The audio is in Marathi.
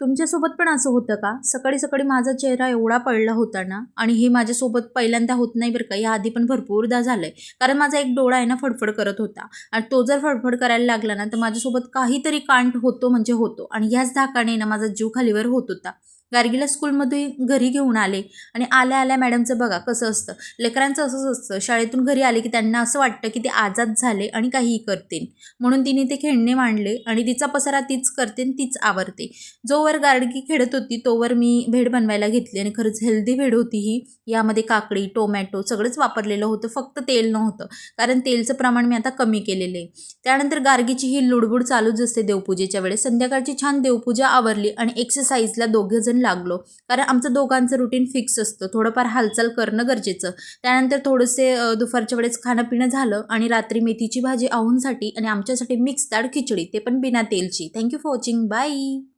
तुमच्यासोबत पण असं होतं का? सकाळी सकाळी माझा चेहरा एवढा पडला होता ना, आणि हे माझ्यासोबत पहिल्यांदा होत नाही बरं का, याआधी पण भरपूरदा झालंय. कारण माझा एक डोळा आहे ना फडफड करत होता आणि तो जर फडफड करायला लागला ना, तर माझ्यासोबत काहीतरी कांड होतो म्हणजे होतो आणि ह्याच धाकाने ना माझा जीव खालीवर होत होता. गार्गीला स्कूलमध्ये घरी घेऊन आले आणि आल्या आल्या मॅडमचं बघा कसं असतं, लेकरांचं असंच असतं. शाळेतून घरी आले की त्यांना असं वाटतं की ते आजाद झाले आणि काहीही करतील. म्हणून तिने ते खेळणे मांडले आणि तिचा पसारा तीच करते आणि तीच आवरते. जोवर गार्गी खेळत होती तोवर मी भेळ बनवायला घेतली आणि खरंच हेल्दी भेळ होती ही. यामध्ये काकडी, टोमॅटो सगळंच वापरलेलं होतं, फक्त तेल नव्हतं. कारण तेलचं प्रमाण मी आता कमी केलेलं आहे. त्यानंतर गार्गीची ही लुडबुड चालूच असते देवपूजेच्या वेळेस. संध्याकाळची छान देवपूजा आवरली आणि एक्सरसाइजला दोघेजण लागलो. कारण आमचं दोघांचं रुटीन फिक्स असतं, थोडंफार हालचाल करणं गरजेचं. त्यानंतर थोडेसे दुपारच्या वेळेस खाणं पिणं झालं आणि रात्री मेथीची भाजी आऊंसाठी आणि आमच्यासाठी मिक्स डाळ खिचडी, ते पण बिना तेलची. Thank you for watching. बाय.